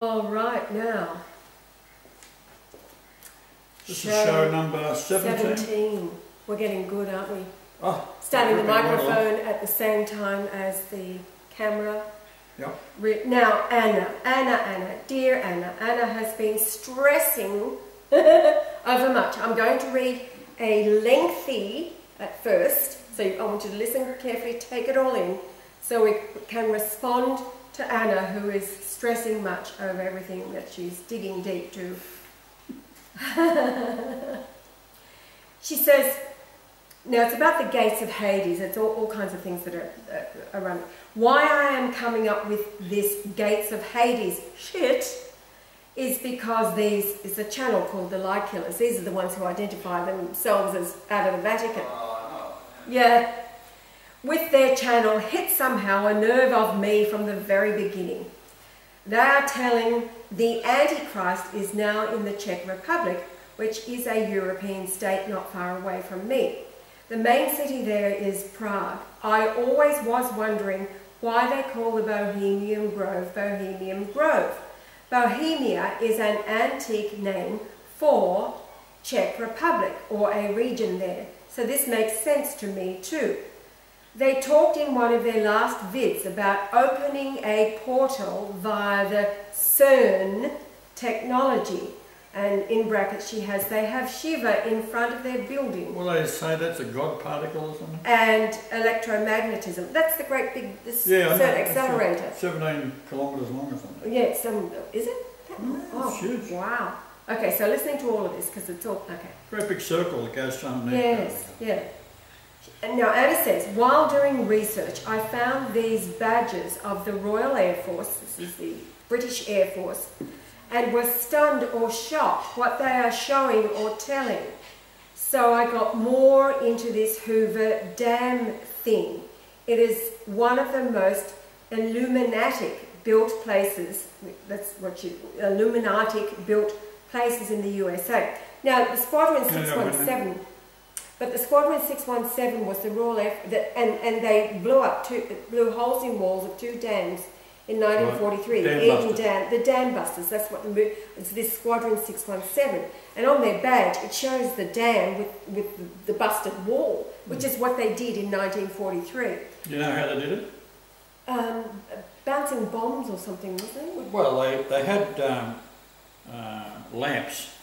All right, now. This is show number 17. 17. We're getting good, aren't we? Oh, Starting the microphone at the same time as the camera. Yep. Now, Anna, dear Anna. Anna has been stressing over much. I'm going to read a lengthy at first, so I want you to listen carefully, take it all in, so we can respond to Anna, who is stressing much over everything that she's digging deep to. She says, now it's about the gates of Hades, it's all kinds of things that are around. Why I am coming up with this gates of Hades shit is because it's a channel called the Light Killers. These are the ones who identify themselves as out of the Vatican. Yeah. With their channel hit somehow a nerve of me from the very beginning. They are telling the Antichrist is now in the Czech Republic, which is a European state not far away from me. The main city there is Prague. I always was wondering why they call the Bohemian Grove Bohemian Grove. Bohemia is an antique name for Czech Republic, or a region there. So this makes sense to me too. They talked in one of their last vids about opening a portal via the CERN technology. And in brackets they have Shiva in front of their building. Well, they say that's a God particle or something? And electromagnetism. That's the great big CERN accelerator. 17 kilometres long or something. Yeah, is it? It's huge. Wow. Okay, so listening to all of this, because it's all, okay. Great big circle that goes underneath. Yes, yeah. Now, Anna says, while doing research, I found these badges of the Royal Air Force, this is the British Air Force, and was stunned or shocked what they are showing or telling. So I got more into this Hoover Dam thing. It is one of the most Illuminatic built places, Illuminatic built places in the USA. Now, the Squadron 617... But the Squadron 617 was the Royal Air Force, and they blew holes in walls of two dams in 1943. Right. The Eden Dam, the Dam Busters. That's what it's this Squadron 617. And on their badge, it shows the dam with the busted wall, which is what they did in 1943. Do you know how they did it? Bouncing bombs or something, wasn't it? Well, they had lamps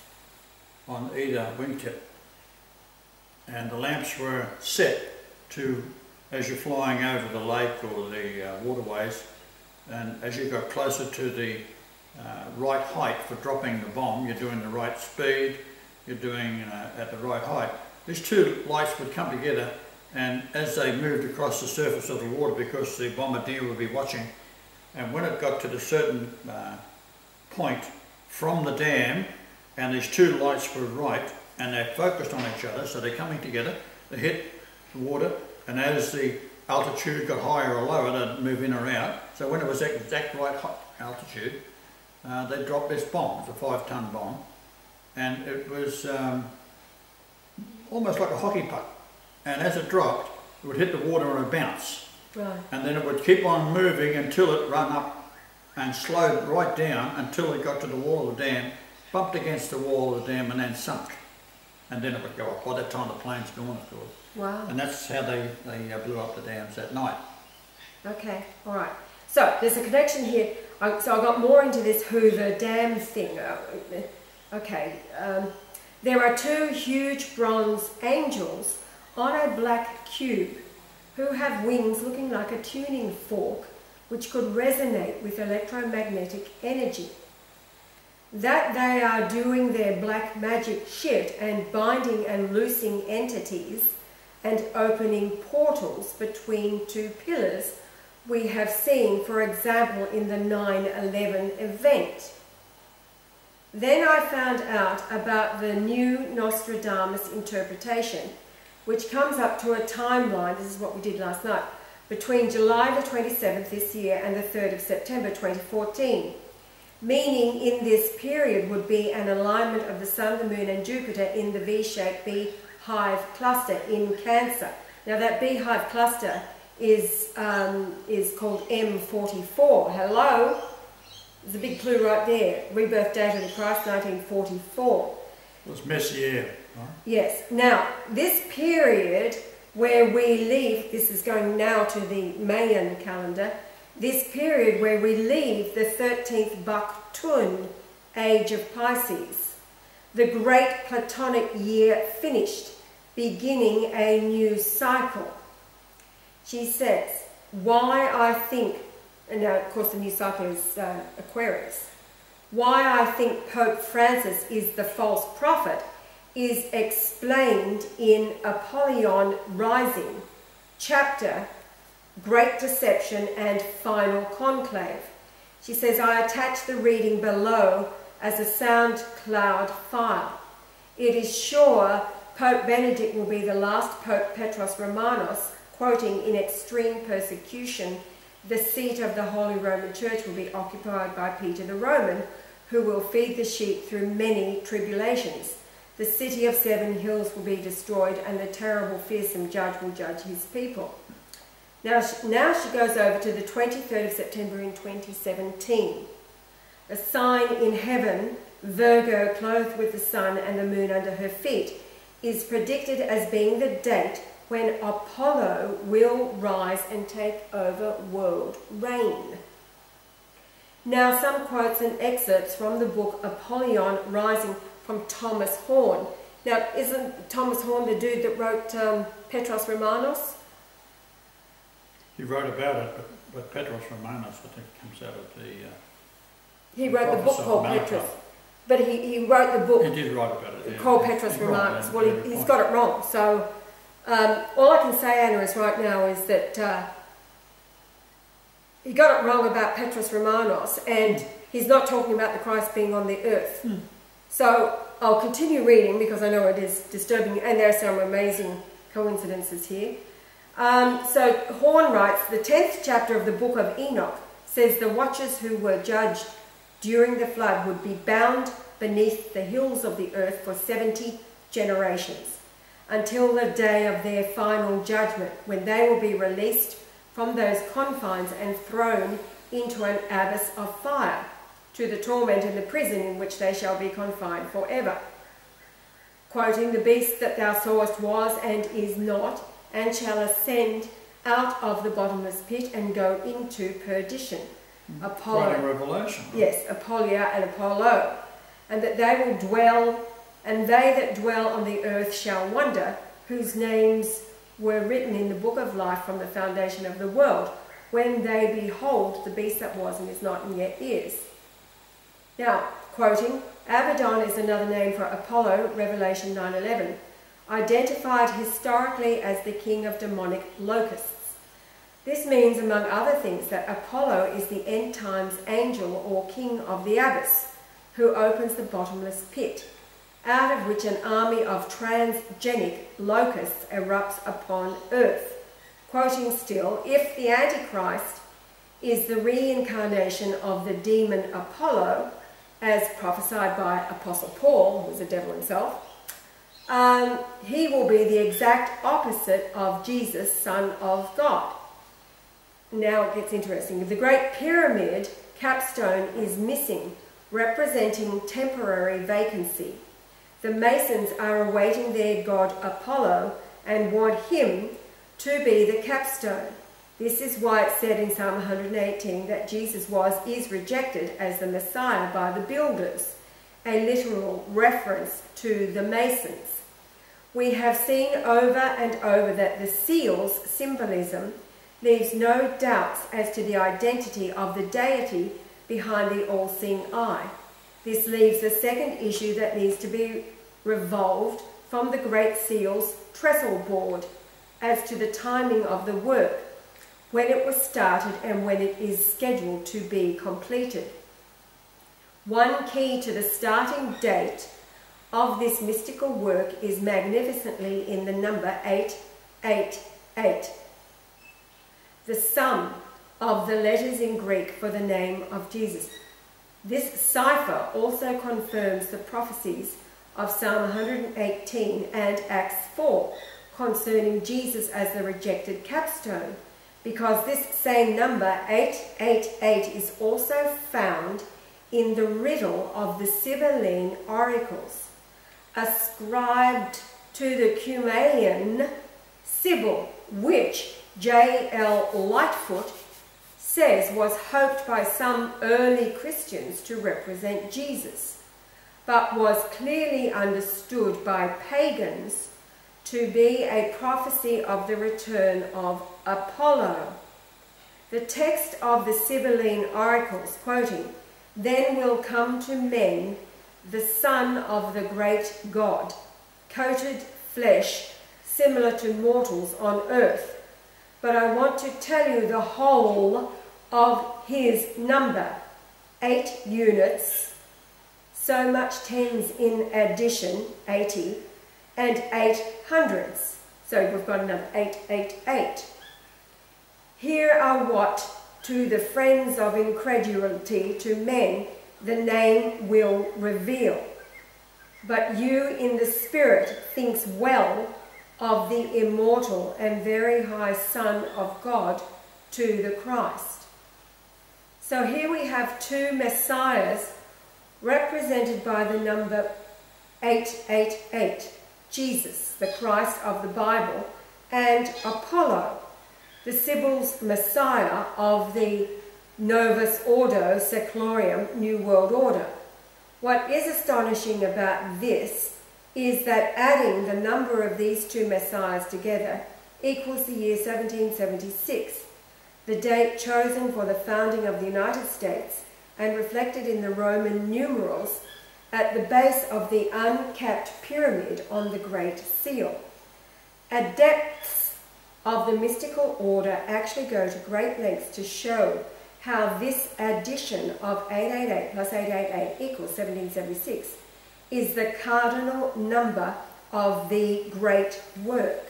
on either wingtip. And the lamps were set to, as you're flying over the lake or the waterways, and as you got closer to the right height for dropping the bomb, you're doing the right speed, you're doing at the right height. These two lights would come together, and as they moved across the surface of the water, because the bombardier would be watching, and when it got to the certain point from the dam, and these two lights were right, and they're focused on each other, so they're coming together, they hit the water, and as the altitude got higher or lower, they'd move in or out. So when it was at exact right altitude, they dropped this bomb. It's a 5-ton bomb, and it was almost like a hockey puck. And as it dropped, it would hit the water on a bounce. Right. And then it would keep on moving until it ran up and slowed right down until it got to the wall of the dam, bumped against the wall of the dam, and then sunk. And then it would go up. By that time the plane's gone, of course. Wow. And that's how they blew up the dams that night. Okay, all right. So there's a connection here. So I got more into this Hoover Dam thing. Okay. There are two huge bronze angels on a black cube who have wings looking like a tuning fork, which could resonate with electromagnetic energy. That they are doing their black magic shit and binding and loosing entities and opening portals between two pillars we have seen, for example, in the 9/11 event. Then I found out about the new Nostradamus interpretation, which comes up to a timeline, this is what we did last night, between July the 27th this year and the 3rd of September 2014. Meaning in this period would be an alignment of the Sun, the Moon and Jupiter in the V-shaped beehive cluster in Cancer. Now that beehive cluster is called M44. Hello? There's a big clue right there. Rebirth date of the Christ, 1944. It was Messier, right? Yes. Now, this period where we leave, this is going now to the Mayan calendar, this period where we leave the 13th Baktun age of Pisces, the great Platonic year finished, beginning a new cycle. She says, why I think, and now of course the new cycle is Aquarius, why I think Pope Francis is the false prophet is explained in Apollyon Rising, chapter Great Deception and Final Conclave. She says, I attach the reading below as a SoundCloud file. It is sure Pope Benedict will be the last Pope Petros Romanos, quoting, in extreme persecution, the seat of the Holy Roman Church will be occupied by Peter the Roman, who will feed the sheep through many tribulations. The city of 7 hills will be destroyed, and the terrible, fearsome judge will judge his people. Now she goes over to the 23rd of September in 2017. A sign in heaven, Virgo, clothed with the sun and the moon under her feet, is predicted as being the date when Apollo will rise and take over world reign. Now some quotes and excerpts from the book Apollyon Rising from Thomas Horn. Now, isn't Thomas Horn the dude that wrote Petros Romanos? He wrote about it, but Petros Romanos, I think, comes out of the... he wrote the book called Petros. But he wrote the book... He did write about it, yeah. Called Petros Romanos. Well, he's got it wrong. So, all I can say, Anna, is right now is that he got it wrong about Petros Romanos, and he's not talking about the Christ being on the earth. So I'll continue reading because I know it is disturbing, and there are some amazing coincidences here. So Horn writes, the 10th chapter of the book of Enoch says the watchers who were judged during the flood would be bound beneath the hills of the earth for 70 generations, until the day of their final judgment, when they will be released from those confines and thrown into an abyss of fire, to the torment and the prison in which they shall be confined forever. Quoting, the beast that thou sawest was and is not, and shall ascend out of the bottomless pit and go into perdition. Apollo. Revelation. Right? Yes, Apollia and Apollo. And that they will dwell, and they that dwell on the earth shall wonder, whose names were written in the book of life from the foundation of the world, when they behold the beast that was and is not and yet is. Now, quoting, Abaddon is another name for Apollo, Revelation 9:11, identified historically as the king of demonic locusts. This means, among other things, that Apollo is the end times angel or king of the abyss, who opens the bottomless pit, out of which an army of transgenic locusts erupts upon earth. Quoting still, if the Antichrist is the reincarnation of the demon Apollo, as prophesied by Apostle Paul, who was a devil himself, he will be the exact opposite of Jesus, Son of God. Now it gets interesting. The Great Pyramid capstone is missing, representing temporary vacancy. The Masons are awaiting their god Apollo and want him to be the capstone. This is why it said in Psalm 118 that Jesus is rejected as the Messiah by the builders, a literal reference to the Masons. We have seen over and over that the seal's symbolism leaves no doubts as to the identity of the deity behind the all-seeing eye. This leaves the second issue that needs to be revolved from the Great Seal's trestle board as to the timing of the work, when it was started and when it is scheduled to be completed. One key to the starting date of this mystical work is magnificently in the number 888, the sum of the letters in Greek for the name of Jesus. This cipher also confirms the prophecies of Psalm 118 and Acts 4 concerning Jesus as the rejected capstone, because this same number, 888, is also found in the riddle of the Sibylline oracles, ascribed to the Cumæan Sibyl, which J.L. Lightfoot says was hoped by some early Christians to represent Jesus, but was clearly understood by pagans to be a prophecy of the return of Apollo. The text of the Sibylline oracles, quoting, "Then will come to men the Son of the great God, coated flesh similar to mortals on earth. But I want to tell you the whole of his number, 8 units, so much tens in addition, 80, and 8 hundreds. So we've got another 888. Here are what, to the friends of incredulity, to men, the name will reveal. But you in the spirit thinks well of the immortal and very high Son of God, to the Christ." So here we have 2 messiahs represented by the number 888, Jesus, the Christ of the Bible, and Apollo, the Sibyl's Messiah of the Novus Ordo Seclorum New World Order. What is astonishing about this is that adding the number of these 2 messiahs together equals the year 1776, the date chosen for the founding of the United States and reflected in the Roman numerals at the base of the uncapped pyramid on the Great Seal. Adepts of the mystical order actually go to great lengths to show how this addition of 888 plus 888 equals 1776 is the cardinal number of the great work,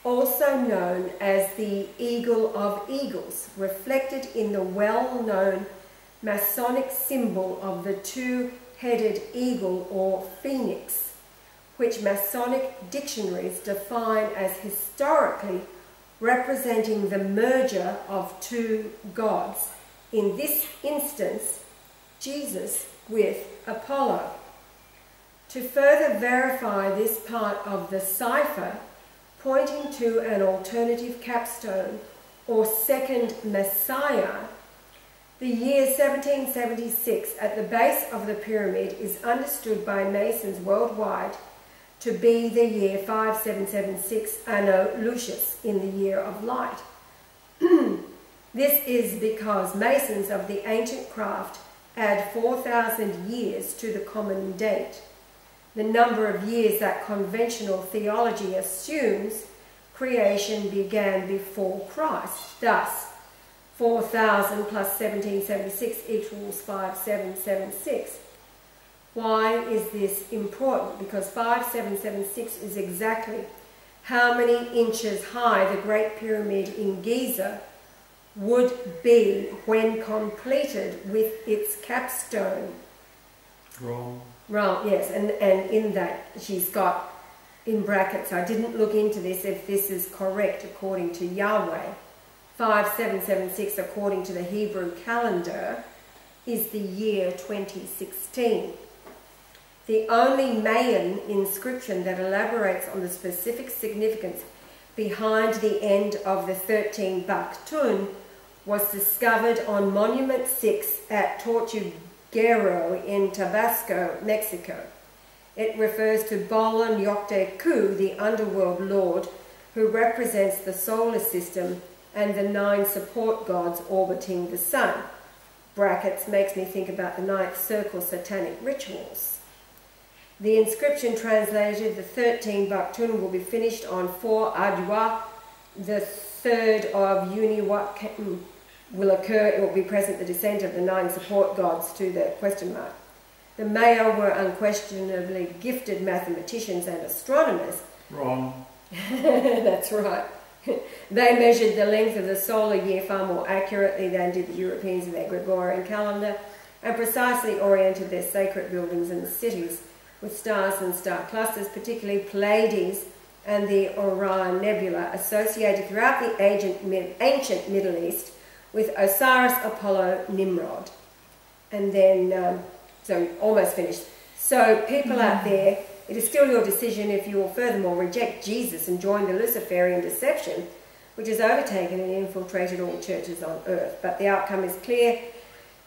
also known as the Eagle of Eagles, reflected in the well-known Masonic symbol of the 2-headed eagle or phoenix, which Masonic dictionaries define as historically representing the merger of 2 gods, in this instance, Jesus with Apollo. To further verify this part of the cipher, pointing to an alternative capstone or second Messiah, the year 1776 at the base of the pyramid is understood by Masons worldwide to be the year 5776 Anno Lucius, in the year of light. This is because Masons of the ancient craft add 4,000 years to the common date, the number of years that conventional theology assumes creation began before Christ. Thus, 4,000 plus 1776 equals 5776. Why is this important? Because 5776 is exactly how many inches high the Great Pyramid in Giza would be when completed with its capstone. Wrong. Right, yes, and in that she's got in brackets, I didn't look into this if this is correct according to Yahweh. 5776 according to the Hebrew calendar is the year 2016. The only Mayan inscription that elaborates on the specific significance behind the end of the 13 Baktun was discovered on Monument 6 at Tortuguero in Tabasco, Mexico. It refers to Bolan Yocte-Ku, the underworld lord, who represents the solar system and the 9 support gods orbiting the sun. Brackets makes me think about the 9th circle satanic rituals. The inscription translated, the 13 Baktun will be finished on 4 Adwa, the 3rd of Uniwak will occur, it will be present the descent of the 9 support gods to the question mark. The Maya were unquestionably gifted mathematicians and astronomers. Wrong. That's right. They measured the length of the solar year far more accurately than did the Europeans in their Gregorian calendar, and precisely oriented their sacred buildings and cities with stars and star clusters, particularly Pleiades and the Orion Nebula, associated throughout the ancient Middle East with Osiris, Apollo, Nimrod. And then, so almost finished. So people out there, it is still your decision if you will furthermore reject Jesus and join the Luciferian deception, which has overtaken and infiltrated all churches on earth. But the outcome is clear.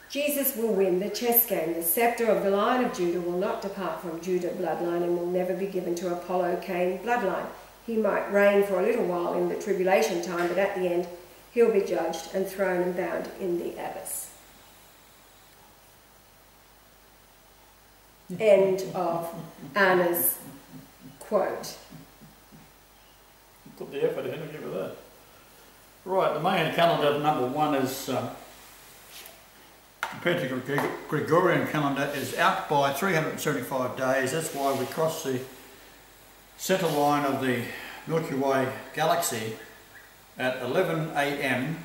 Jesus will win the chess game. The scepter of the Lion of Judah will not depart from Judah bloodline and will never be given to Apollo Cain bloodline. He might reign for a little while in the tribulation time, but at the end he'll be judged and thrown and bound in the abyss. End of Anna's quote. Put the effort in and give her that. Right, the Mayan calendar number 1 is compared to the Gregorian calendar is out by 375 days. That's why we cross the centre line of the Milky Way galaxy at 11 AM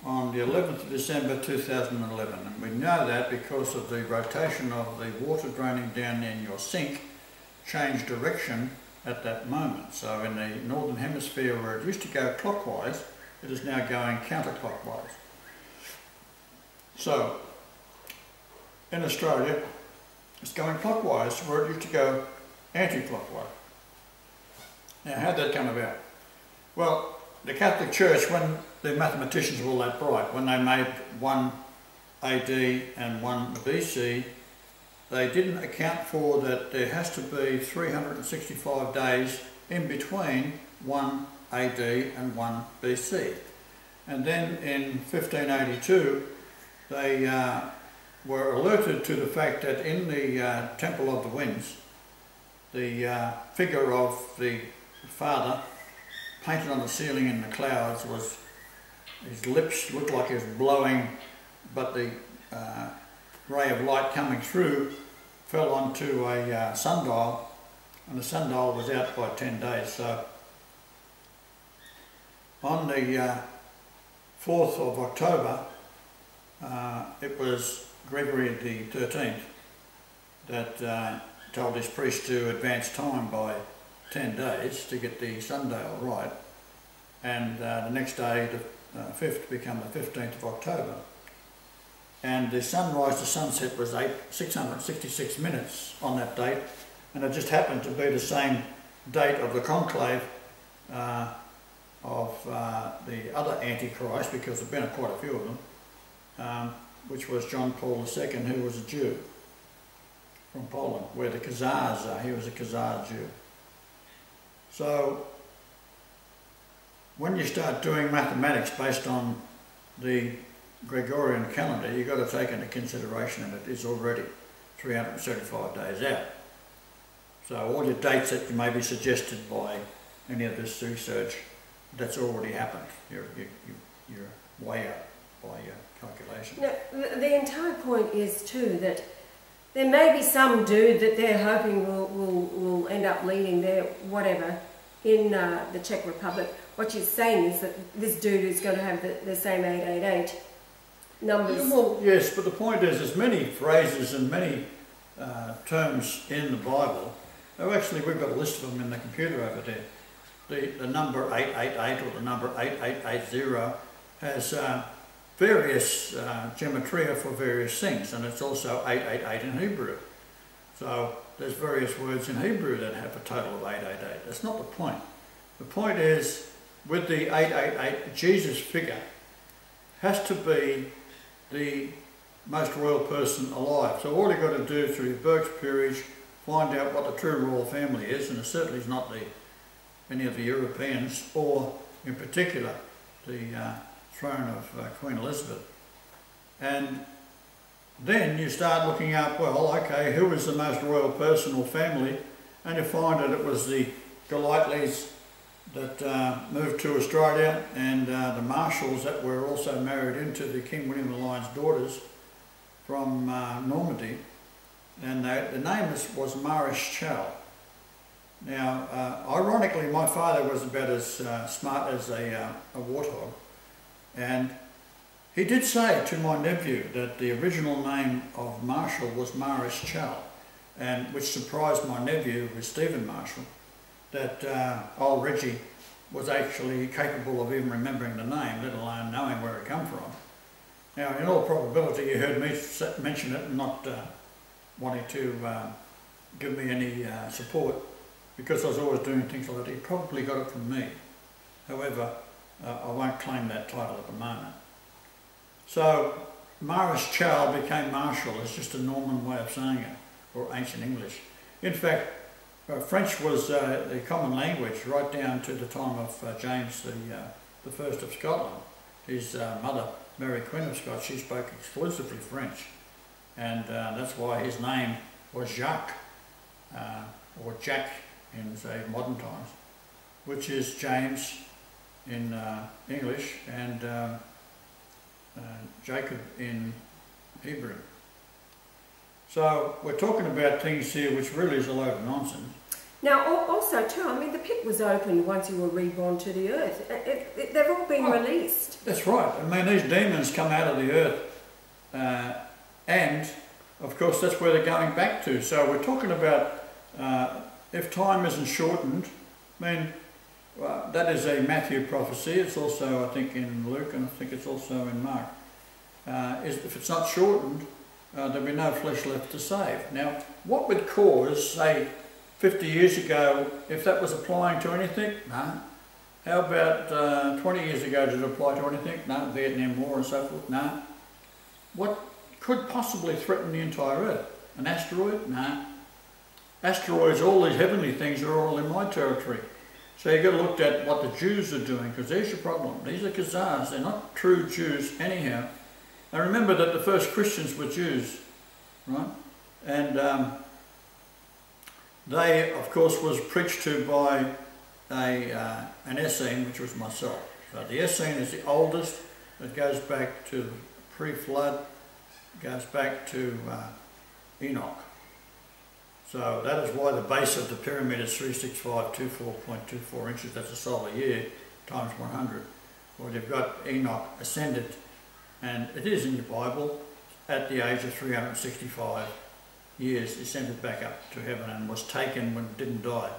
on the 11th of December 2011. And we know that because of the rotation of the water draining down in your sink changed direction at that moment. So in the northern hemisphere where it used to go clockwise, it is now going counterclockwise. So in Australia, it's going clockwise where it used to go anti-clockwise. Now, how'd that come about? Well, the Catholic Church, when the mathematicians were all that bright, when they made 1 AD and 1 BC, they didn't account for that there has to be 365 days in between 1 AD and 1 BC. And then in 1582, they were alerted to the fact that in the Temple of the Winds, the figure of the Father painted on the ceiling in the clouds was, his lips looked like he was blowing, but the ray of light coming through fell onto a sundial, and the sundial was out by 10 days. So on the 4th of October, it was Gregory the 13th that told his priest to advance time by 10 days to get the sundial right, and the next day, the 5th, became the 15th of October. And the sunrise to sunset was 666 minutes on that date, and it just happened to be the same date of the conclave of the other Antichrist, because there have been quite a few of them, which was John Paul II, who was a Jew from Poland, where the Khazars are. He was a Khazar Jew. So when you start doing mathematics based on the Gregorian calendar, you've got to take into consideration that it is already 375 days out. So all your dates that may be suggested by any of this research, that's already happened. You're way out by your calculation. No, the entire point is too that there may be some dude that they're hoping will end up leading their whatever in the Czech Republic. What you're saying is that this dude is going to have the same 888 numbers. Yeah, well, yes, but the point is there's many phrases and many terms in the Bible. Oh, actually, we've got a list of them in the computer over there. The number 888 or the number 8880 has various gematria for various things, and it's also 888 in Hebrew. So there's various words in Hebrew that have a total of 888. That's not the point. The point is, with the 888, Jesus figure has to be the most royal person alive. So all you've got to do through your Burke's peerage, find out what the true royal family is, and it certainly is not any of the Europeans, or in particular the throne of Queen Elizabeth. And then you start looking up, well, okay, who is the most royal person or family? And you find that it was the Golightleys that moved to Australia, and the Marshalls that were also married into the King William the Lion's daughters from Normandy. And the name was Mareschal. Now, ironically, my father was about as smart as a warthog, and he did say to my nephew that the original name of Marshall was Mareschal, and which surprised my nephew, who was Stephen Marshall, that old Reggie was actually capable of even remembering the name, let alone knowing where it come from. Now, in all probability, you heard me mention it and not wanting to give me any support, because I was always doing things like that. He probably got it from me. However, I won't claim that title at the moment. So, Maris Chal became Marshal. It's just a Norman way of saying it, or ancient English. In fact, French was the common language right down to the time of James the First of Scotland. His mother, Mary Queen of Scots, she spoke exclusively French, and that's why his name was Jacques, or Jack in, say, modern times, which is James in English and Jacob in Hebrew. So we're talking about things here which really is a load of nonsense. Now, also too, I mean, the pit was opened once you were reborn to the earth. They've all been released. That's right. I mean, these demons come out of the earth, and of course that's where they're going back to. So we're talking about if time isn't shortened. I mean, that is a Matthew prophecy. It's also, I think, in Luke, and I think it's also in Mark. If it's not shortened, there'll be no flesh left to save. Now, what would cause, say, 50 years ago, if that was applying to anything? No. How about 20 years ago, did it apply to anything? No. Vietnam War and so forth? No. What could possibly threaten the entire Earth? An asteroid? No. Asteroids, all these heavenly things are all in my territory. So you've got to look at what the Jews are doing, because there's your problem. These are Khazars. They're not true Jews anyhow. Now remember that the first Christians were Jews, right? And they, of course, was preached to by an Essene, which was myself. So the Essene is the oldest. It goes back to pre-flood, goes back to Enoch. So that is why the base of the pyramid is 36524.24 inches. That's a solar year times 100. Well, you've got Enoch ascended, and it is in your Bible, at the age of 365 years, ascended back up to heaven and was taken when it didn't die.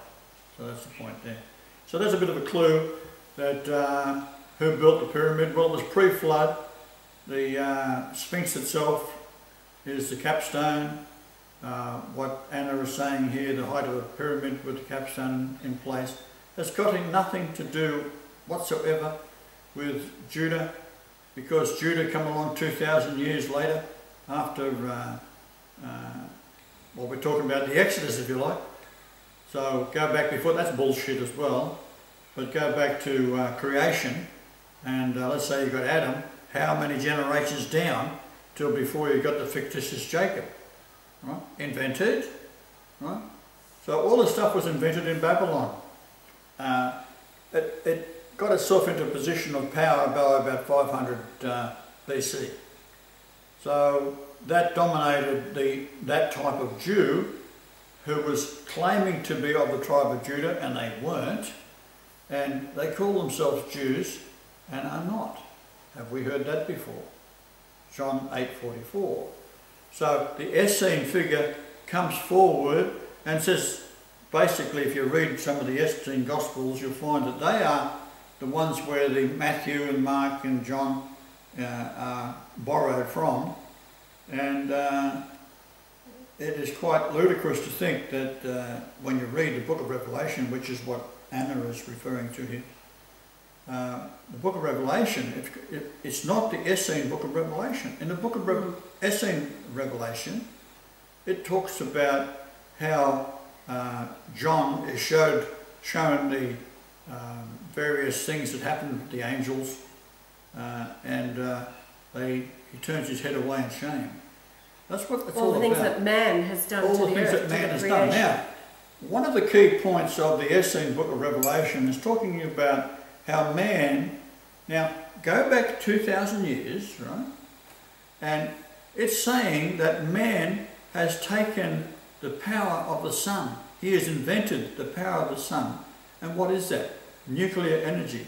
So that's the point there. So there's a bit of a clue that who built the pyramid? Well, it was pre-flood. The Sphinx itself is the capstone. What Anna is saying here, the height of the pyramid with the capstone in place, has got nothing to do whatsoever with Judah, because Judah come along 2,000 years later after, well, we're talking about the Exodus, if you like. So go back before, that's bullshit as well, but go back to creation, and let's say you got Adam, how many generations down till before you got the fictitious Jacob? Right? Invented, right? So all this stuff was invented in Babylon. It got itself into a position of power by about 500 BC. So that dominated that type of Jew who was claiming to be of the tribe of Judah, and they weren't, and they call themselves Jews and are not. Have we heard that before? John 8:44. So the Essene figure comes forward and says, basically, if you read some of the Essene Gospels, you'll find that they are the ones where the Matthew and Mark and John are borrowed from. And it is quite ludicrous to think that when you read the book of Revelation, which is what Anna is referring to here, the book of Revelation, it's not the Essene book of Revelation. In the book of Essene Revelation, it talks about how John is shown the various things that happened with the angels, and he turns his head away in shame. That's what it's all about. All the things that man has done to the earth. All the things that man has done. Now, one of the key points of the Essene book of Revelation is talking about how man, now go back 2,000 years, right? And it's saying that man has taken the power of the sun. He has invented the power of the sun. And what is that? Nuclear energy.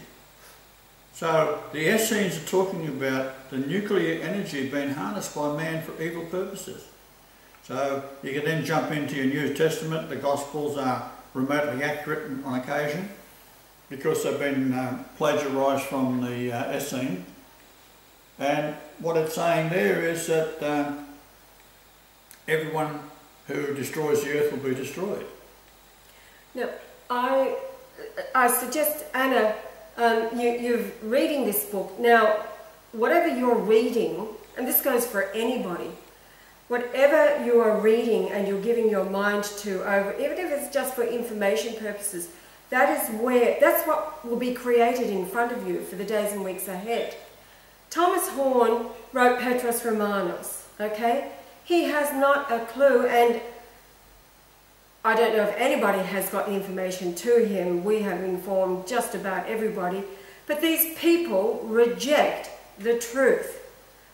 So the Essenes are talking about the nuclear energy being harnessed by man for evil purposes. So you can then jump into your New Testament. The Gospels are remotely accurate on occasion, because they've been plagiarised from the Essene. And what it's saying there is that everyone who destroys the earth will be destroyed. Now, I suggest, Anna, you're reading this book. Now, whatever you're reading, and this goes for anybody, whatever you are reading and you're giving your mind to over, even if it's just for information purposes, that's what will be created in front of you for the days and weeks ahead. Thomas Horn wrote Petrus Romanus, okay? He has not a clue, and I don't know if anybody has got the information to him. We have informed just about everybody. But these people reject the truth.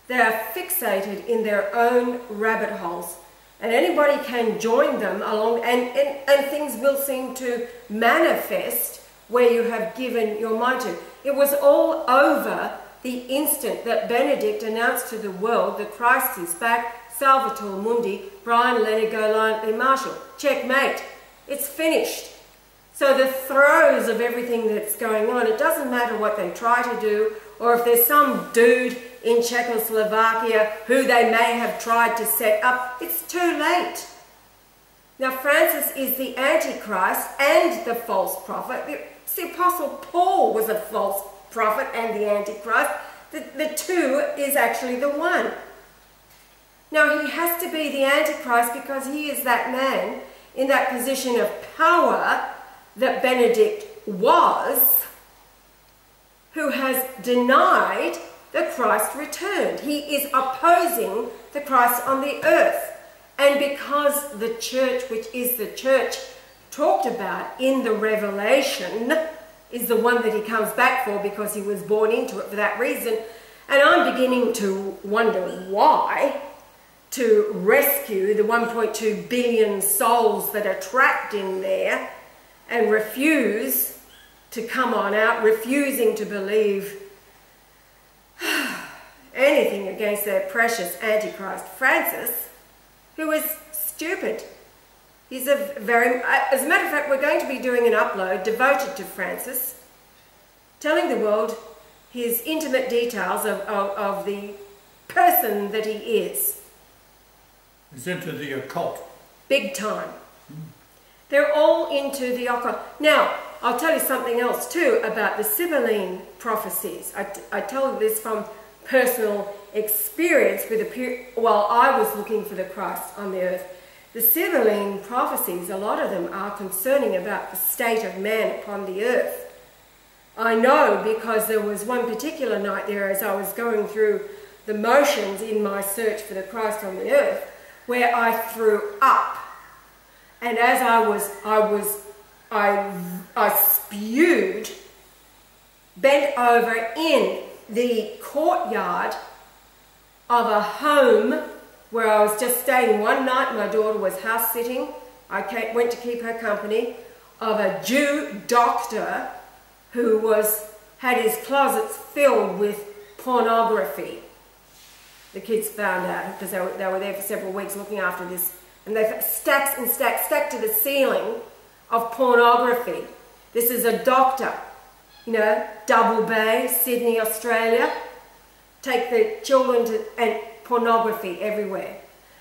They are fixated in their own rabbit holes. And anybody can join them along, and things will seem to manifest where you have given your mind to. It was all over the instant that Benedict announced to the world that Christ is back. Salvator Mundi, Brian Lenny, Golightly, Marshall. Checkmate. It's finished. So the throes of everything that's going on, it doesn't matter what they try to do, or if there's some dude in Czechoslovakia who they may have tried to set up, it's too late. Now Francis is the Antichrist and the false prophet. The Apostle Paul was a false prophet and the Antichrist. The two is actually the one. Now he has to be the Antichrist because he is that man in that position of power that Benedict was, who has denied that Christ returned. He is opposing the Christ on the earth. And because the church, which is the church talked about in the Revelation, is the one that he comes back for because he was born into it for that reason, and I'm beginning to wonder why, to rescue the 1.2 billion souls that are trapped in there and refuse to come on out, refusing to believe anything against their precious Antichrist Francis, who is stupid. He's as a matter of fact, we're going to be doing an upload devoted to Francis, telling the world his intimate details of the person that he is. He's into the occult. Big time. They're all into the occult. Now, I'll tell you something else too about the Sibylline prophecies. I tell you this from personal experience while I was looking for the Christ on the earth. The Sibylline prophecies, a lot of them are concerning about the state of man upon the earth. I know because there was one particular night there as I was going through the motions in my search for the Christ on the earth, where I threw up. And as I spewed, bent over in the courtyard of a home where I was just staying one night. My daughter was house sitting. I went to keep her company, of a Jew doctor who had his closets filled with pornography. The kids found out because they were there for several weeks looking after this, and they stacks and stacks, stacked to the ceiling of pornography. This is a doctor, you know, Double Bay, Sydney, Australia. Take the children and pornography everywhere.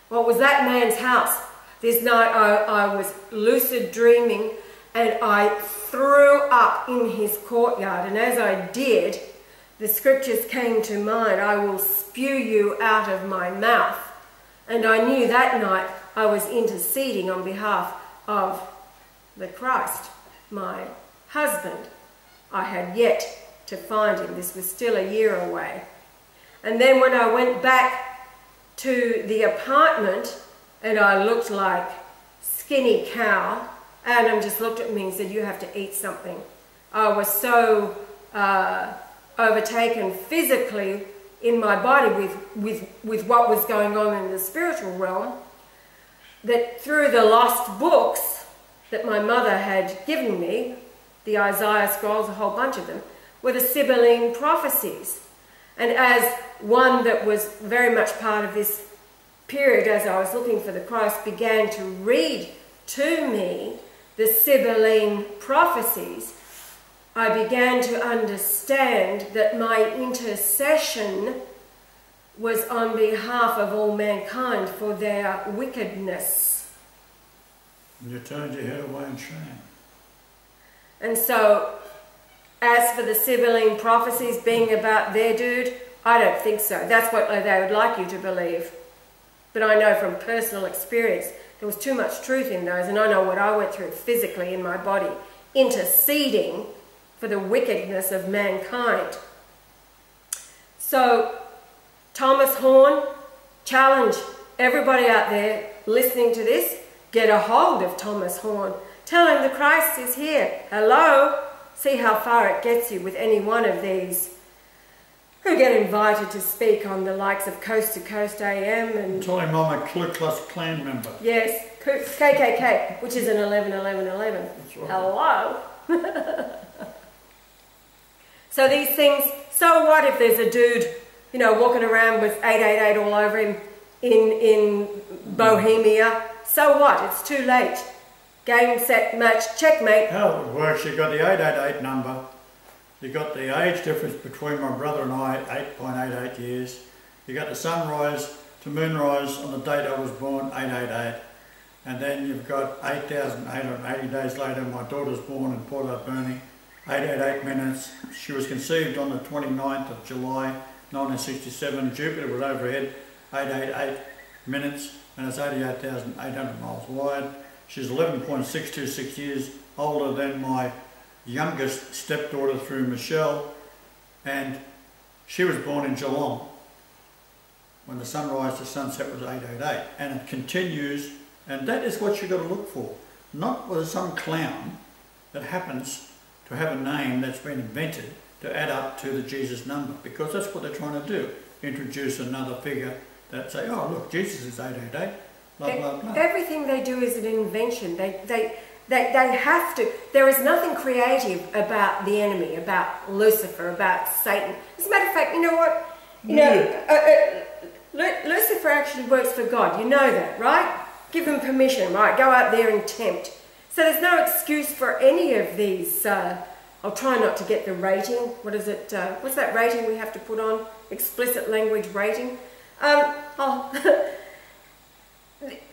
Well, it was that man's house. This night I was lucid dreaming and I threw up in his courtyard, and as I did, the scriptures came to mind. I will spew you out of my mouth. And I knew that night I was interceding on behalf of the Christ, my husband. I had yet to find him. This was still a year away. And then when I went back to the apartment and I looked like skinny cow, Adam just looked at me and said, "You have to eat something." I was so overtaken physically in my body with what was going on in the spiritual realm, that through the lost books that my mother had given me, the Isaiah scrolls, a whole bunch of them, were the Sibylline prophecies. And as one that was very much part of this period, as I was looking for the Christ, began to read to me the Sibylline prophecies, I began to understand that my intercession was on behalf of all mankind for their wickedness. And you turned your head away in shame. And so, as for the Sibylline prophecies being about their dude, I don't think so. That's what they would like you to believe. But I know from personal experience, there was too much truth in those, and I know what I went through physically in my body, interceding for the wickedness of mankind. So, Thomas Horn, challenge everybody out there listening to this, get a hold of Thomas Horn. Tell him the Christ is here. Hello? See how far it gets you with any one of these who get invited to speak on the likes of Coast to Coast AM and... Tell him I'm a Ku Klux Klan member. Yes, KKK, which is an 11-11-11. That's right. Hello? So these things, so what if there's a dude, you know, walking around with 888 all over him in Bohemia? So what? It's too late. Game, set, match, checkmate. How it works, you got the 888 number. You got the age difference between my brother and I, 8.88 years. You got the sunrise to moonrise on the date I was born, 888. And then you've got 8,880 days later, my daughter's born in Port Alberni, 888 minutes. She was conceived on the 29th of July, 1967. Jupiter was overhead, 888 minutes, and it's 88,800 miles wide. She's 11.626 years older than my youngest stepdaughter through Michelle, and she was born in Geelong when the sunrise to sunset was 888, and it continues, and that is what you've got to look for, not with some clown that happens to have a name that's been invented to add up to the Jesus number, because that's what they're trying to do, introduce another figure that say, oh look, Jesus is 888, blah blah blah. Everything they do is an invention. They have to. There is nothing creative about the enemy, about Lucifer, about Satan. As a matter of fact, you know what? Lucifer actually works for God. You know that, right? Give him permission, right? Go out there and tempt. So there's no excuse for any of these. I'll try not to get the rating. What is it? What's that rating we have to put on? Explicit language rating.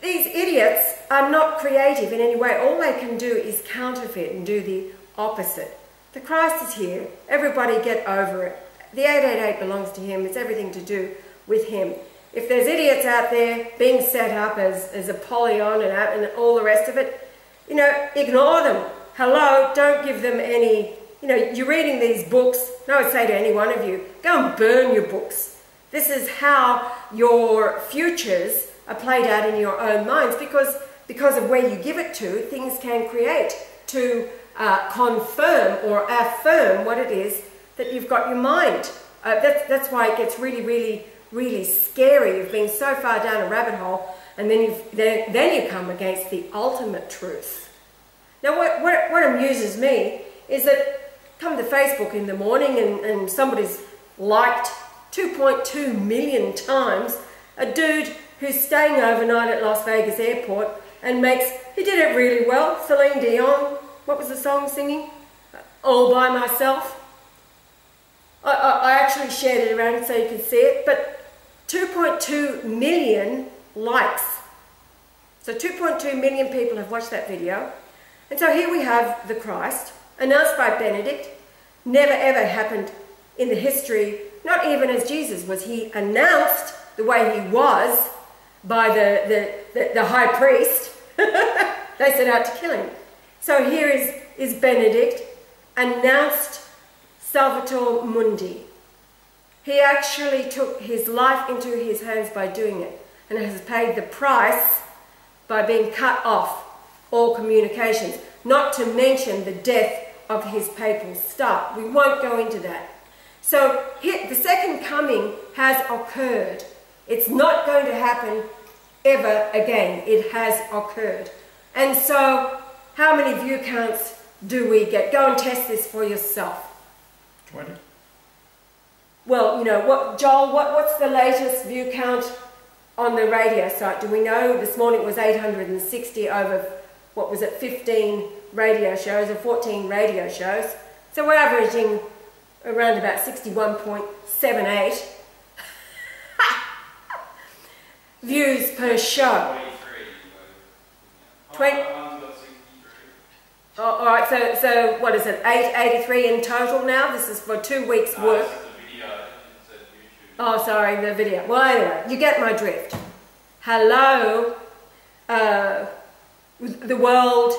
These idiots are not creative in any way. All they can do is counterfeit and do the opposite. The Christ is here. Everybody get over it. The 888 belongs to him. It's everything to do with him. If there's idiots out there being set up as Apollyon and all the rest of it, you know, ignore them. Hello, don't give them any, you know, you're reading these books. And I would say to any one of you, go and burn your books. This is how your futures are played out in your own minds, because of where you give it to, things can create to confirm or affirm what it is that you've got your mind. That's why it gets really, really, really scary. You've been so far down a rabbit hole, and then you come against the ultimate truth. Now, what amuses me is that come to Facebook in the morning and somebody's liked 2.2 million times a dude who's staying overnight at Las Vegas airport and he did it really well. Celine Dion, what was the song singing? All by myself. I actually shared it around so you can see it, but 2.2 million likes. So 2.2 million people have watched that video. And so here we have the Christ, announced by Benedict. Never ever happened in the history, not even as Jesus was he announced the way he was by the high priest. They set out to kill him. So here is Benedict, announced Salvator Mundi. He actually took his life into his hands by doing it, and has paid the price by being cut off all communications, not to mention the death of his papal staff. We won't go into that. So the second coming has occurred. It's not going to happen ever again. It has occurred. And so how many view counts do we get? Go and test this for yourself. 20. Well, you know, Joel, what's the latest view count on the radio site? Do we know? This morning it was 860 over, 15 radio shows or 14 radio shows. So we're averaging around about 61.78. views per show. 20. Oh, all right, so what is it? 883 in total now. This is for 2 weeks' work. Oh, sorry, the video. Well, anyway, you get my drift. Hello, the world.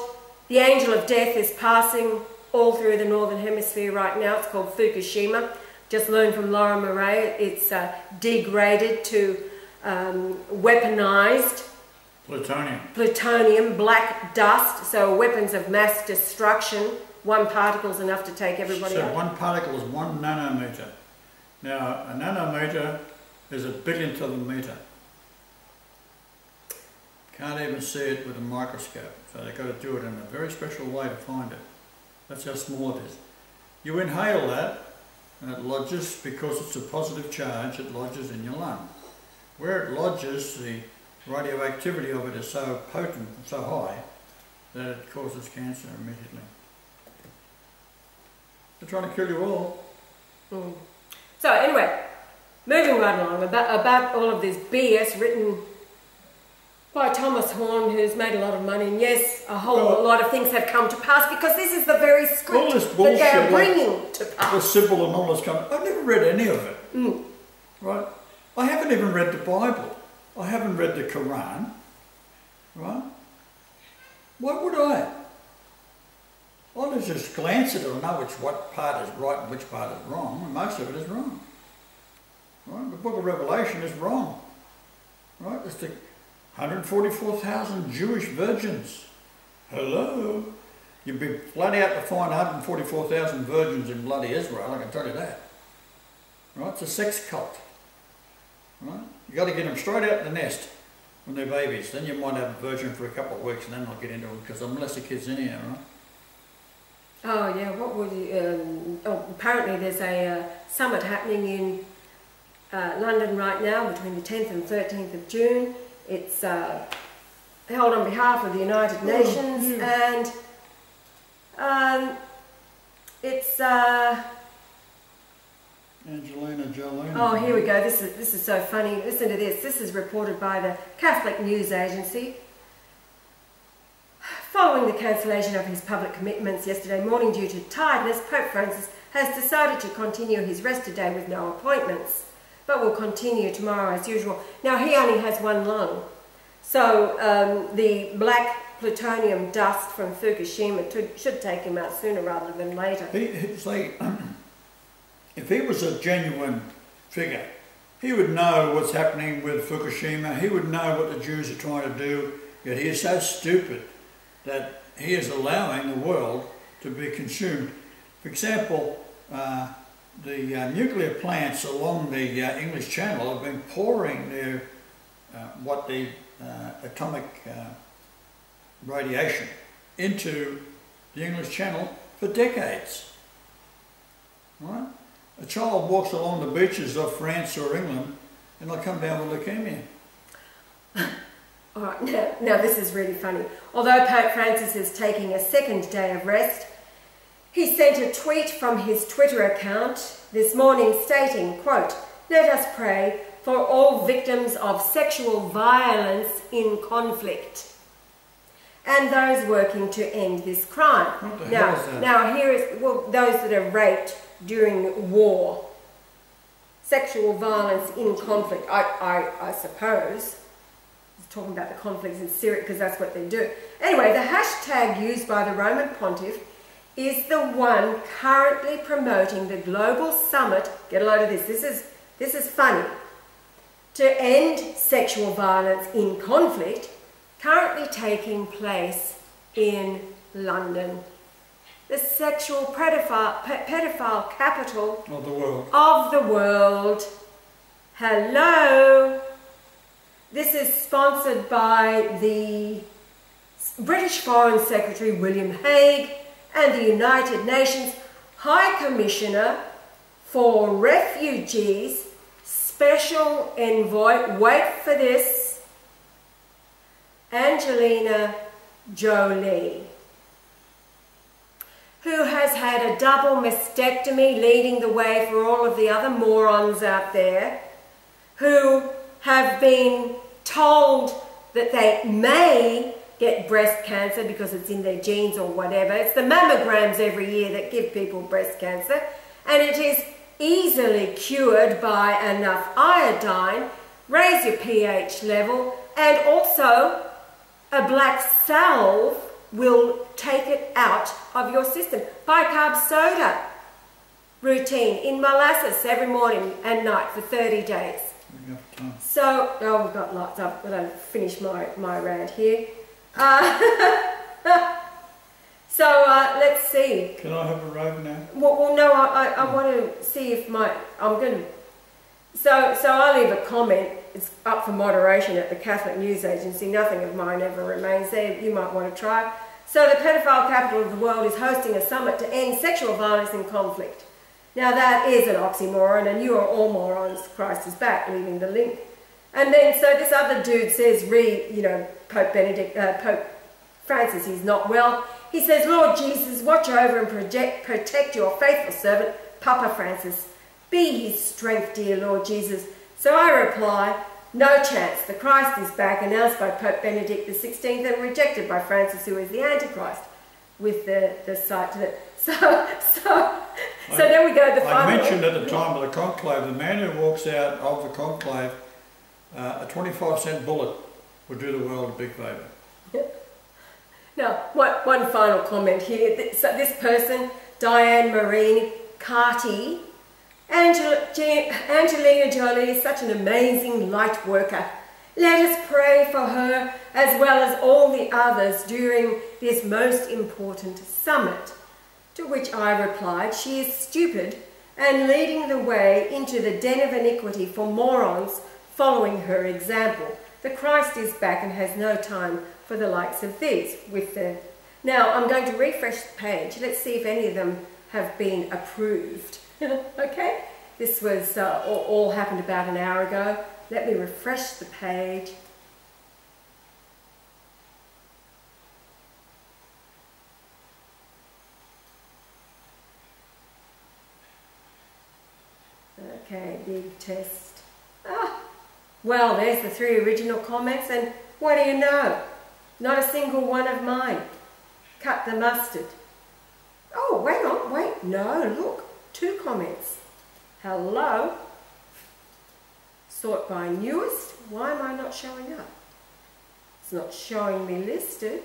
The angel of death is passing all through the northern hemisphere right now. It's called Fukushima. Just learned from Laura Murray. It's degraded to weaponized plutonium, black dust, so weapons of mass destruction. One particle is enough to take everybody out. So one particle is 1 nanometer. Now, a nanometer is a billionth of a meter. Can't even see it with a microscope, so they've got to do it in a very special way to find it. That's how small it is. You inhale that, and it lodges, because it's a positive charge, it lodges in your lung. Where it lodges, the radioactivity of it is so potent and so high that it causes cancer immediately. They're trying to kill you all. Mm. So anyway, moving right along, about all of this BS written by Thomas Horn, who's made a lot of money, and yes, a whole lot of things have come to pass because this is the very script that they're bringing to pass. The symbol and all this kind of, I've never read any of it. Mm. Right? I haven't even read the Bible. I haven't read the Quran. Right? Why would I? I'll just glance at it and know what part is right and which part is wrong, and most of it is wrong. Right? The book of Revelation is wrong. Right? It's the 144,000 Jewish virgins. Hello? You'd be bloody out to find 144,000 virgins in bloody Israel, I can tell you that. Right? It's a sex cult. Right? You've got to get them straight out the nest when they're babies. Then you might have a virgin for a couple of weeks and then they'll get into them because they'll molest the kids anyhow, right? Oh yeah, what would you, apparently there's a summit happening in London right now between the 10th and 13th of June. It's held on behalf of the United Nations, and it's Angelina Jolie. Oh, here we go. This is so funny. Listen to this. This is reported by the Catholic News Agency. Following the cancellation of his public commitments yesterday morning due to tiredness, Pope Francis has decided to continue his rest today with no appointments, but will continue tomorrow as usual. Now, he only has one lung, so the black plutonium dust from Fukushima should take him out sooner rather than later. If he was a genuine figure, he would know what's happening with Fukushima, he would know what the Jews are trying to do, yet he is so stupid that he is allowing the world to be consumed. For example, the nuclear plants along the English Channel have been pouring their atomic radiation into the English Channel for decades. Right? A child walks along the beaches of France or England and they'll come down with leukemia. All right, now this is really funny. Although Pope Francis is taking a second day of rest, he sent a tweet from his Twitter account this morning stating, quote, "Let us pray for all victims of sexual violence in conflict and those working to end this crime." What the hell is that? Now here is, well, those that are raped during war. Sexual violence in conflict, I suppose. Talking about the conflicts in Syria because that's what they do. Anyway, the hashtag used by the Roman Pontiff is the one currently promoting the global summit. Get a load of this. This is funny. To end sexual violence in conflict, currently taking place in London, the sexual pedophile capital of the world. Hello. This is sponsored by the British Foreign Secretary William Hague and the United Nations High Commissioner for Refugees, Special Envoy, wait for this, Angelina Jolie, who has had a double mastectomy, leading the way for all of the other morons out there who have been told that they may get breast cancer because it's in their genes or whatever. It's the mammograms every year that give people breast cancer, and it is easily cured by enough iodine. Raise your pH level, and also a black salve will take it out of your system. Bicarb soda routine in molasses every morning and night for 30 days. So, oh, we've got lots. I've got to finish my rant here. So let's see. Can I have a rave now? Well no, I want to see if I'm going to. So I leave a comment. It's up for moderation at the Catholic News Agency. Nothing of mine ever remains there. You might want to try. So the pedophile capital of the world is hosting a summit to end sexual violence and conflict. Now that is an oxymoron, and you are all morons. Christ is back, leaving the link. And then so this other dude says, Pope Francis, he's not well. He says, Lord Jesus, watch over and protect your faithful servant, Papa Francis. Be his strength, dear Lord Jesus. So I reply, no chance. The Christ is back, announced by Pope Benedict XVI and rejected by Francis, who is the Antichrist, with the site to the... So then we go to the final... I mentioned at the time of the conclave, the man who walks out of the conclave, a 25-cent bullet would do the world a big favour. Now, one final comment here. So this person, Diane Marine Carty, Angelina Jolie is such an amazing light worker. Let us pray for her as well as all the others during this most important summit. To which I replied, she is stupid and leading the way into the den of iniquity for morons following her example. The Christ is back and has no time for the likes of these. Now I'm going to refresh the page. Let's see if any of them have been approved. Okay, this was all happened about an hour ago. Let me refresh the page. Okay, big test. Well, there's the 3 original comments, and what do you know? Not a single one of mine. Cut the mustard. Oh, wait, no, look, 2 comments. Hello. Sort by newest. Why am I not showing up? It's not showing me listed.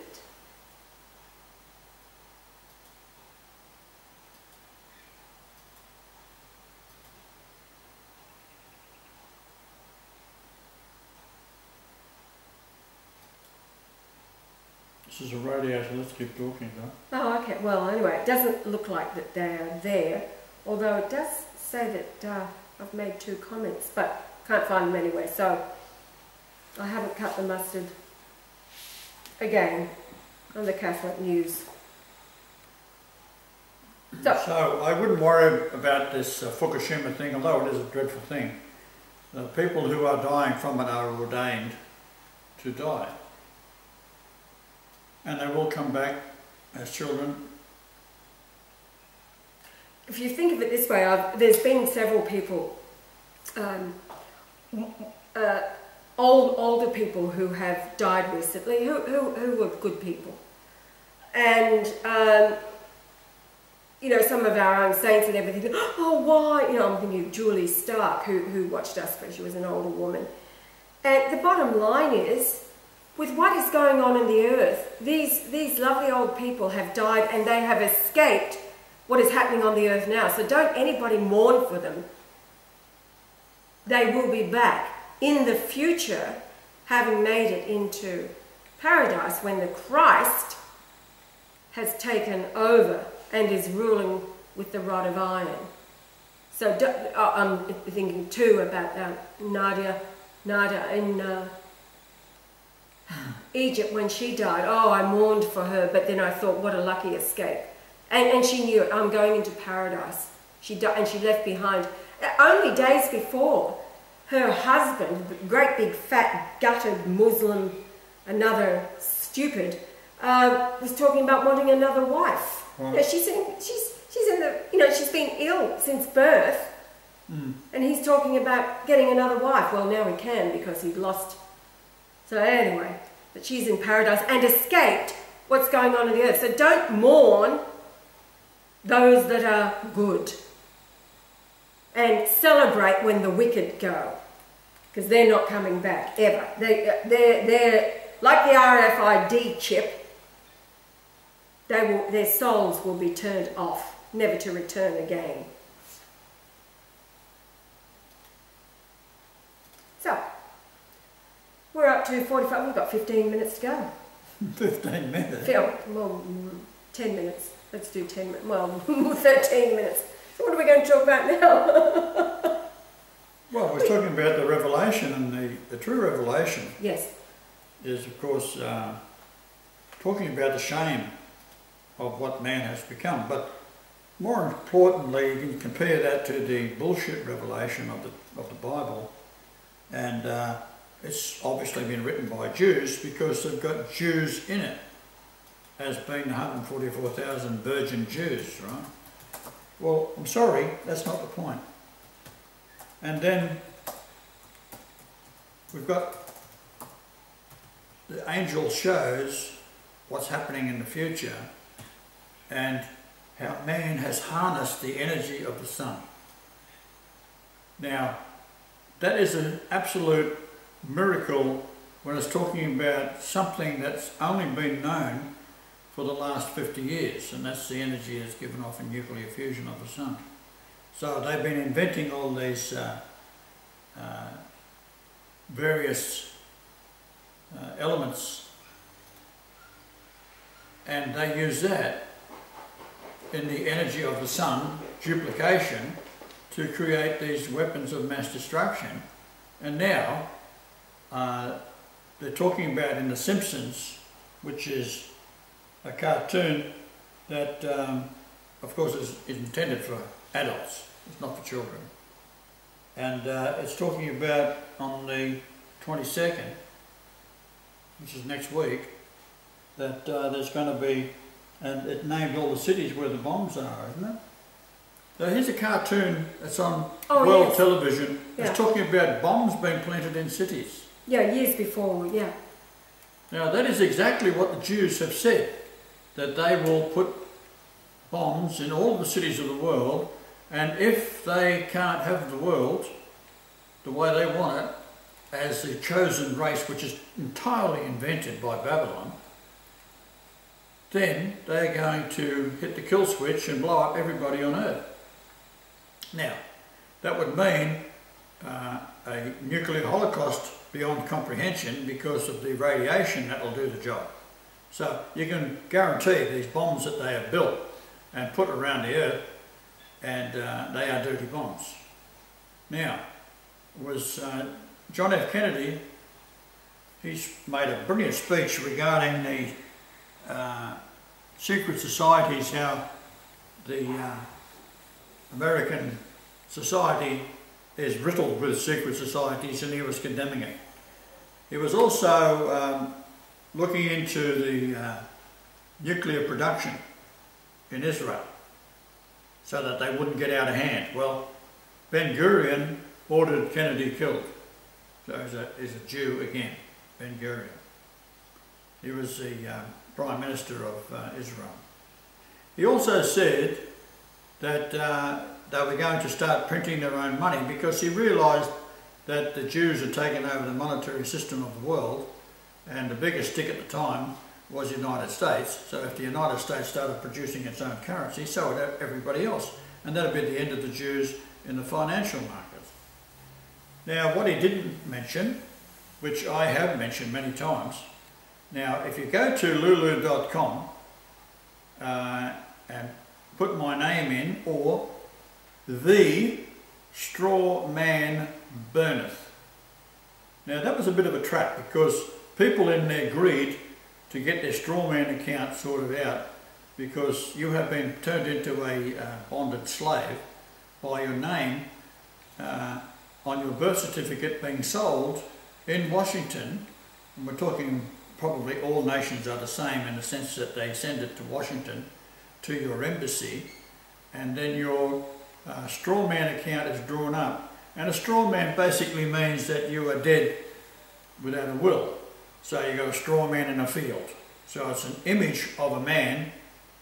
This is a radio, so let's keep talking, though. Oh, okay. Well, anyway, it doesn't look like that they are there, although it does say that I've made 2 comments, but can't find them anywhere. So I haven't cut the mustard again on the Catholic News. So I wouldn't worry about this Fukushima thing, although it is a dreadful thing. The people who are dying from it are ordained to die. And they will come back as children. If you think of it this way, there's been several people, older people who have died recently, who were good people. And, some of our own saints and everything, oh, why? I'm thinking of Julie Stark, who watched us when she was an older woman. And the bottom line is, with what is going on in the earth, these lovely old people have died and they have escaped what is happening on the earth now. So don't anybody mourn for them. They will be back in the future, having made it into paradise when the Christ has taken over and is ruling with the rod of iron. So I'm thinking too about Nadia in Egypt when she died. Oh, I mourned for her, but then I thought, what a lucky escape. And she knew it. I'm going into paradise. She died, and she left behind. Only days before, her husband, the great big fat gutted Muslim, another stupid, was talking about wanting another wife. Wow. She's in the she's been ill since birth, and he's talking about getting another wife. Well, now he can because he lost So anyway, that she's in paradise and escaped what's going on in the earth. So don't mourn those that are good. And celebrate when the wicked go. Because they're not coming back, ever. They're like the RFID chip. Their souls will be turned off, never to return again. So, we're up to 45, we've got 15 minutes to go. 15 minutes? Well, 10 minutes. Let's do 10 minutes. Well, 13 minutes. So what are we going to talk about now? Well, we're talking about the revelation, and the true revelation yes. is, of course, talking about the shame of what man has become. But more importantly, you can compare that to the bullshit revelation of the Bible. And it's obviously been written by Jews because they've got Jews in it, as being 144,000 virgin Jews, right? Well, I'm sorry, that's not the point. And then we've got the angel shows what's happening in the future and how man has harnessed the energy of the sun. Now, that is an absolute miracle when it's talking about something that's only been known for the last 50 years, and that's the energy that's given off in nuclear fusion of the sun. So they've been inventing all these various elements, and they use that in the energy of the sun, duplication, to create these weapons of mass destruction. And now they're talking about in The Simpsons, which is a cartoon that of course is intended for adults, it's not for children. And it's talking about on the 22nd, which is next week, that there's going to be, and it named all the cities where the bombs are, isn't it? So here's a cartoon that's on world television. Yeah. It's talking about bombs being planted in cities. Yeah, years before, yeah. Now that is exactly what the Jews have said, that they will put bombs in all the cities of the world, and if they can't have the world the way they want it, as the chosen race, which is entirely invented by Babylon, then they're going to hit the kill switch and blow up everybody on Earth. Now, that would mean a nuclear holocaust beyond comprehension because of the radiation that will do the job. So you can guarantee these bombs that they have built and put around the Earth, and they are dirty bombs. Now, was John F. Kennedy, he's made a brilliant speech regarding the secret societies, how the American society is riddled with secret societies, and he was condemning it. He was also looking into the nuclear production in Israel so that they wouldn't get out of hand. Well, Ben-Gurion ordered Kennedy killed. So he's a Jew again, Ben-Gurion. He was the Prime Minister of Israel. He also said that they were going to start printing their own money because he realised that the Jews had taken over the monetary system of the world, and the biggest stick at the time was the United States. So if the United States started producing its own currency, so would everybody else. And that would be the end of the Jews in the financial markets. Now, what he didn't mention, which I have mentioned many times, now if you go to lulu.com and put my name in, or the straw man burneth. Now that was a bit of a trap because people in their greed to get their straw man account sorted out, because you have been turned into a bonded slave by your name on your birth certificate being sold in Washington. And we're talking probably all nations are the same in the sense that they send it to Washington, to your embassy, and then your straw man account is drawn up. And a straw man basically means that you are dead without a will. So you've got a straw man in a field. So it's an image of a man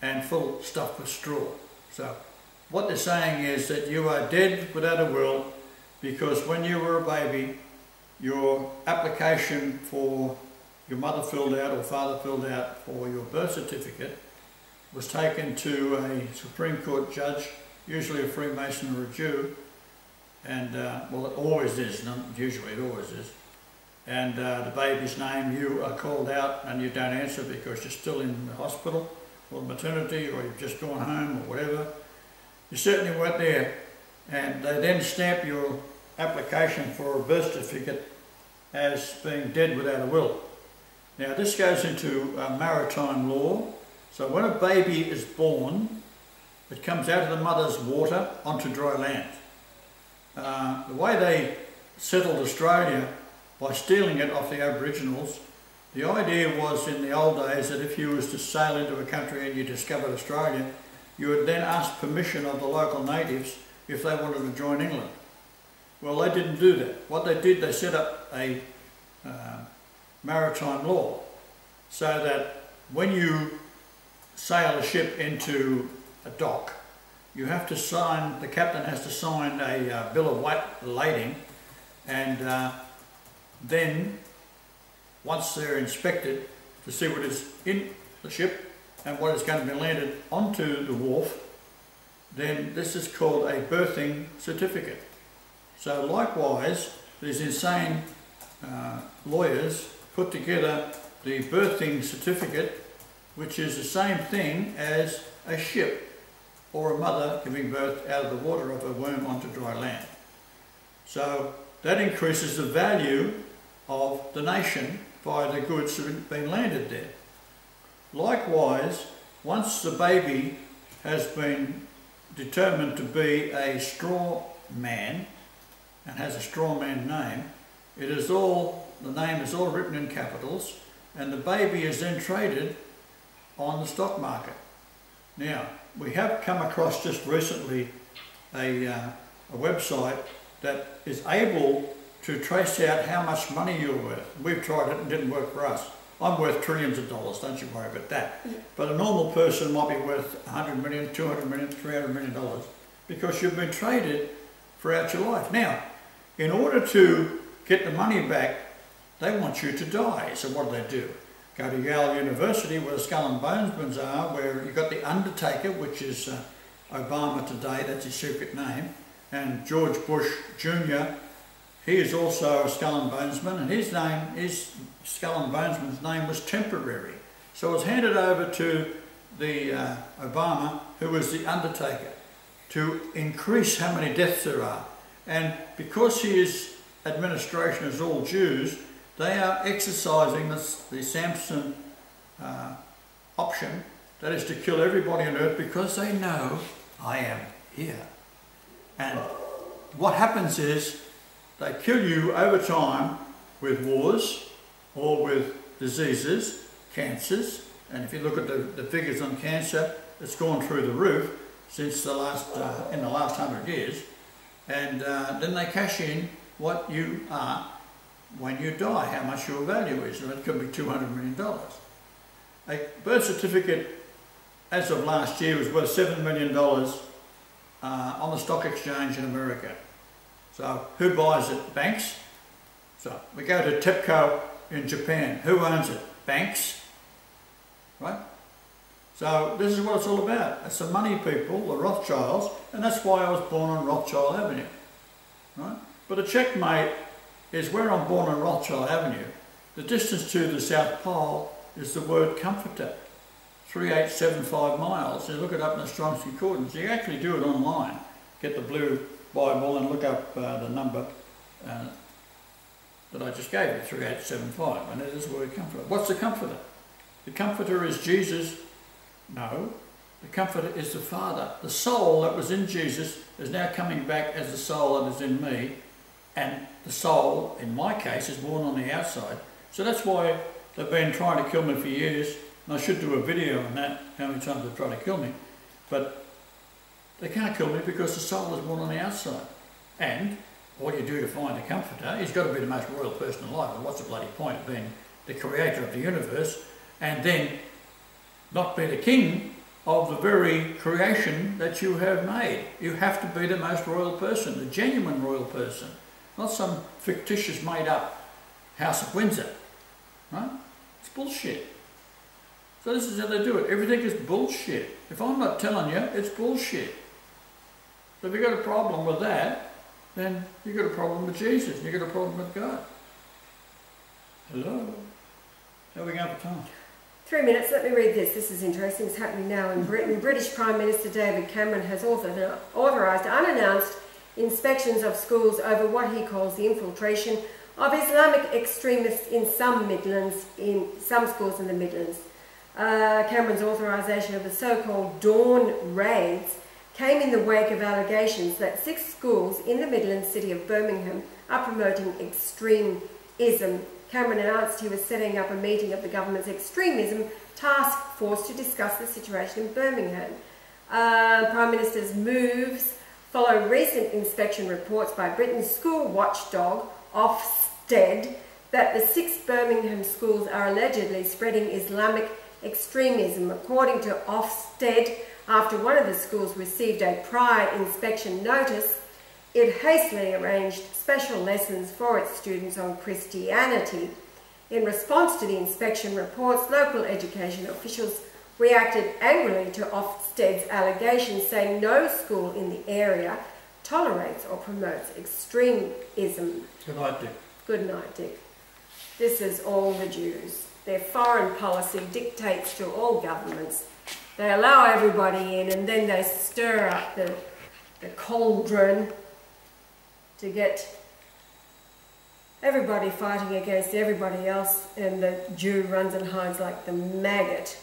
and full stuffed with straw. So what they're saying is that you are dead without a will, because when you were a baby, your application for your mother filled out or father filled out for your birth certificate was taken to a Supreme Court judge, usually a Freemason or a Jew, and well, it always is, not usually, it always is. And the baby's name, you are called out and you don't answer because you're still in the hospital or maternity, or you've just gone home or whatever. You certainly weren't there. And they then stamp your application for a birth certificate as being dead without a will. Now this goes into maritime law. So when a baby is born, it comes out of the mother's water onto dry land. The way they settled Australia, by stealing it off the Aboriginals, the idea was in the old days that if you was to sail into a country and you discovered Australia, you would then ask permission of the local natives if they wanted to join England. Well, they didn't do that. What they did, they set up a maritime law, so that when you sail a ship into a dock, you have to sign, the captain has to sign a bill of lading, and then once they're inspected to see what is in the ship and what is going to be landed onto the wharf, then this is called a berthing certificate. So likewise, these insane lawyers put together the berthing certificate, which is the same thing as a ship or a mother giving birth out of the water of a womb onto dry land. So that increases the value of the nation by the goods that have been landed there. Likewise, once the baby has been determined to be a straw man and has a straw man name, the name is all written in capitals, and the baby is then traded on the stock market. Now, we have come across just recently a website that is able to trace out how much money you're worth. We've tried it and it didn't work for us. I'm worth trillions of dollars, don't you worry about that. Yeah. But a normal person might be worth 100 million, 200 million, 300 million dollars, because you've been traded throughout your life. Now, in order to get the money back, they want you to die. So what do? Go to Yale University, where the skull and bonesmen are, where you've got the Undertaker, which is Obama today, that's his secret name, and George Bush Jr., he is also a skull and bonesman, and his skull and bonesman's name was Temporary. So it was handed over to the Obama, who was the Undertaker, to increase how many deaths there are. And because his administration is all Jews, they are exercising the Samson option, that is to kill everybody on earth, because they know I am here. And what happens is they kill you over time with wars or with diseases, cancers, and if you look at the figures on cancer, it's gone through the roof since in the last 100 years, and then they cash in what you are when you die, how much your value is, and it could be $200 million. A birth certificate as of last year was worth $7 million on the stock exchange in America. So who buys it? Banks. So we go to TEPCO in Japan. Who owns it? Banks. Right? So this is what it's all about. It's the money people, the Rothschilds, and that's why I was born on Rothschild Avenue. Right? But a checkmate is where I'm born on Rothschild Avenue. The distance to the South Pole is the word comforter. 3875 miles. You look it up in the Strong's Concordance. You actually do it online. Get the blue Bible and look up the number that I just gave you, 3875, and it is the word comforter. What's the comforter? The comforter is Jesus? No. The comforter is the Father. The soul that was in Jesus is now coming back as the soul that is in me, and the soul, in my case, is born on the outside. So that's why they've been trying to kill me for years, and I should do a video on that, how many times they've tried to kill me. But they can't kill me because the soul is born on the outside. And what you do to find a comforter, he's got to be the most royal person alive, and what's the bloody point of being the creator of the universe, and then not be the king of the very creation that you have made. You have to be the most royal person, the genuine royal person, not some fictitious made-up House of Windsor. Right? It's bullshit. So this is how they do it. Everything is bullshit. If I'm not telling you, it's bullshit. So if you've got a problem with that, then you've got a problem with Jesus. You've got a problem with God. Hello? How are we going for time? 3 minutes. Let me read this. This is interesting. It's happening now in Britain. British Prime Minister David Cameron has authorised unannounced inspections of schools over what he calls the infiltration of Islamic extremists in some schools in the Midlands. Cameron's authorisation of the so-called Dawn raids came in the wake of allegations that 6 schools in the Midlands city of Birmingham are promoting extremism. Cameron announced he was setting up a meeting of the government's extremism task force to discuss the situation in Birmingham. Prime Minister's moves follow recent inspection reports by Britain's school watchdog, Ofsted, that the 6 Birmingham schools are allegedly spreading Islamic extremism. According to Ofsted, after one of the schools received a prior inspection notice, it hastily arranged special lessons for its students on Christianity. In response to the inspection reports, local education officials reacted angrily to Ofsted's allegations, saying no school in the area tolerates or promotes extremism. Good night, Dick. Good night, Dick. This is all the Jews. Their foreign policy dictates to all governments. They allow everybody in, and then they stir up the cauldron to get everybody fighting against everybody else, and the Jew runs and hides like the maggot.